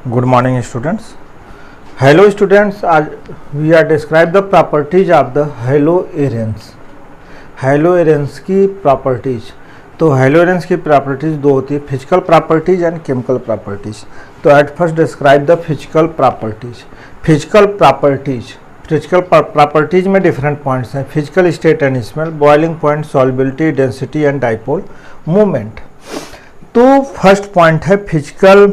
Good morning students. Hello students, we are describe the properties of the haloarenes. Haloarenes की properties, तो haloarenes की properties दो होती है, physical properties and chemical properties. तो at first describe the physical properties. Physical properties में different points हैं, physical state and smell, boiling point, solubility, density and dipole movement. तो फर्स्ट पॉइंट है फिजिकल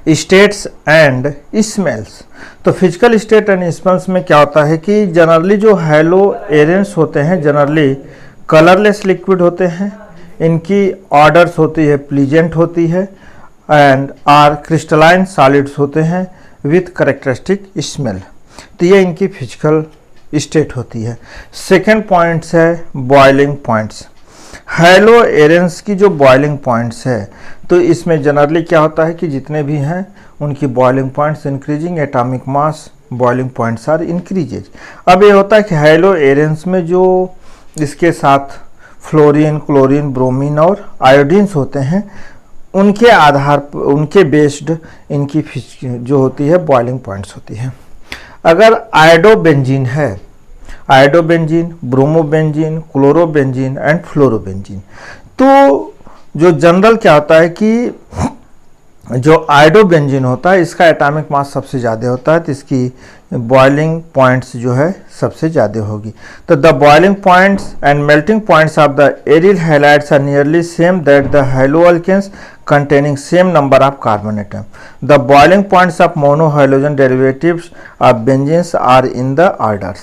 स्टेट्स एंड स्मेल्स। तो physical state and smells में क्या होता है कि जनरली जो हेलोएरेंस होते हैं जनरली कलरलेस लिक्विड होते हैं, इनकी ऑर्डर्स होती है प्लीजेंट होती है एंड आर क्रिस्टलाइन सॉलिड्स होते हैं विथ करेक्टरिस्टिक स्मेल। तो ये इनकी फिजिकल स्टेट होती है। सेकेंड पॉइंट्स है बॉइलिंग पॉइंट्स। हेलोएरेंस की जो बॉइलिंग पॉइंट्स है तो इसमें जनरली क्या होता है कि जितने भी हैं उनकी boiling points increasing, atomic mass boiling points are increases. अब ये होता है कि हेलोएरेंस में जो इसके साथ फ्लोरीन, क्लोरीन, ब्रोमीन और आयोडीन्स होते हैं उनके आधार पर, उनके बेस्ड इनकी जो होती है बॉइलिंग पॉइंट्स होती है। अगर आयोडोबेंजीन है, iodobenzene, bromobenzene, chlorobenzene and fluorobenzene, तो जो जनरल क्या होता है कि जो आयोडोबेंजीन होता है इसका एटॉमिक मास सबसे ज़्यादा होता है, तो इसकी बॉइलिंग पॉइंट्स जो है सबसे ज़्यादा होगी। तो the boiling points and melting points of the aryl halides are nearly same that the haloalkanes containing same number of carbon atom. The boiling points of monohalogen derivatives of benzenes are in the orders,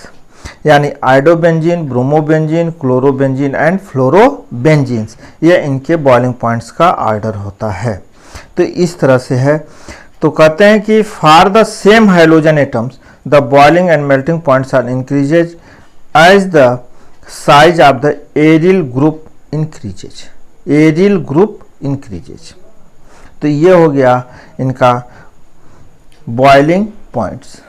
यानी iodobenzene, bromobenzene, chlorobenzene and फ्लोरोबेंजीन्स, ये इनके boiling points का order होता है। तो इस तरह से है। तो कहते हैं कि for the same hydrogen atoms the boiling and melting points are increases as the size of the aryl group increases. Aryl group increases. तो ये हो गया इनका बॉइलिंग पॉइंट्स।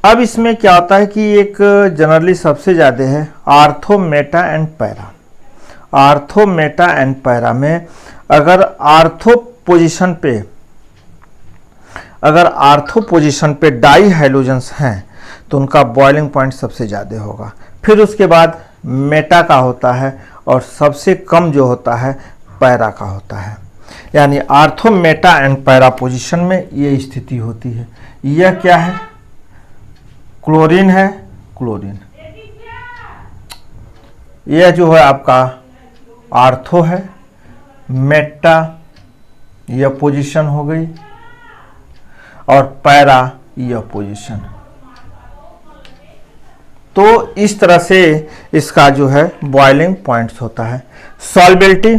अब इसमें क्या होता है कि एक जनरली सबसे ज़्यादा है ortho, Meta and para. Ortho, Meta and para में अगर आर्थो पोजीशन पे डाई हाइड्रोजन्स हैं तो उनका बॉइलिंग पॉइंट सबसे ज़्यादा होगा। फिर उसके बाद मेटा का होता है और सबसे कम जो होता है पैरा का होता है। यानी ortho, Meta and para position में ये स्थिति होती है। यह क्या है? क्लोरीन है, क्लोरीन। यह जो है आपका आर्थो है, मेटा यह पोजीशन हो गई और पैरा यह पोजीशन। तो इस तरह से इसका जो है बॉइलिंग पॉइंट्स होता है। सॉल्युबिलिटी,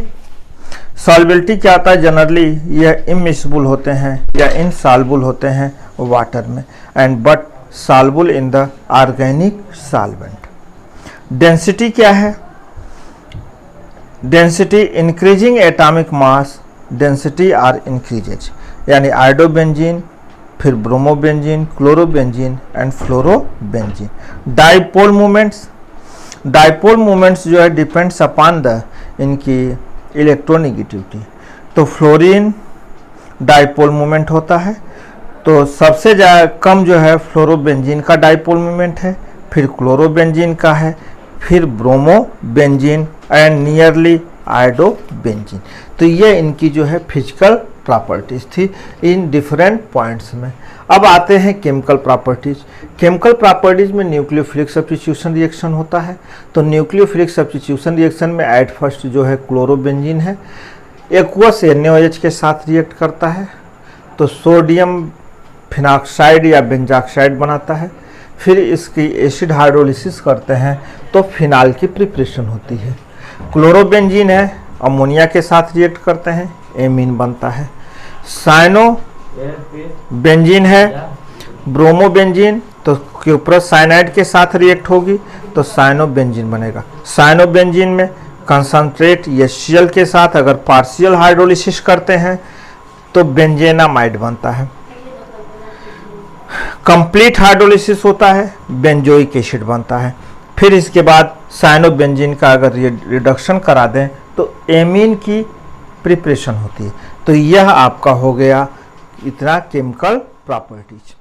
सॉल्युबिलिटी क्या आता है? जनरली यह इमिसिबल होते हैं या इनसॉल्युबल होते हैं वाटर में and but soluble in the organic solvent. Density क्या है? Density increasing atomic mass density are increases, यानी आयोडोबेंजीन, फिर bromobenzene, chlorobenzene and fluorobenzene. Dipole movements, dipole movements जो है डिपेंड्स अपॉन द इनकी इलेक्ट्रोनेगेटिविटी। तो फ्लोरीन डाइपोल मूवमेंट होता है, तो सबसे कम जो है फ्लोरोबेंजीन का डाइपोल मूवमेंट है, फिर क्लोरोबेंजीन का है, फिर ब्रोमोबेंजीन एंड नियरली आयोडोबेंजीन। तो ये इनकी जो है फिजिकल प्रॉपर्टीज थी इन डिफरेंट पॉइंट्स में। अब आते हैं केमिकल प्रॉपर्टीज। केमिकल प्रॉपर्टीज में न्यूक्लियोफिलिक सब्स्टिट्यूशन रिएक्शन होता है। तो न्यूक्लियोफिलिक सब्स्टिट्यूशन रिएक्शन में एट फर्स्ट जो है क्लोरोबेंजीन है एक्वस NaOH के साथ रिएक्ट करता है, तो सोडियम फिनॉक्साइड या बेंजॉक्साइड बनाता है। फिर इसकी एसिड हाइड्रोलिसिस करते हैं तो फिनाल की प्रिपरेशन होती है। क्लोरोबेंजीन है अमोनिया के साथ रिएक्ट करते हैं, एमीन बनता है। साइनो बेंजीन है ब्रोमोबेंजीन, तो क्यूप्रस साइनाइड के साथ रिएक्ट होगी तो साइनोबेंजीन बनेगा। साइनोबेंजीन में कंसंट्रेट HCl के साथ अगर पार्शियल हाइड्रोलिसिस करते हैं तो बेंजेनामाइड बनता है। कंप्लीट हाइड्रोलिसिस होता है बेंजोइक एसिड बनता है। फिर इसके बाद साइनोबेंजीन का अगर रिडक्शन करा दें तो एमीन की प्रिपरेशन होती है। तो यह आपका हो गया इतना केमिकल प्रॉपर्टीज।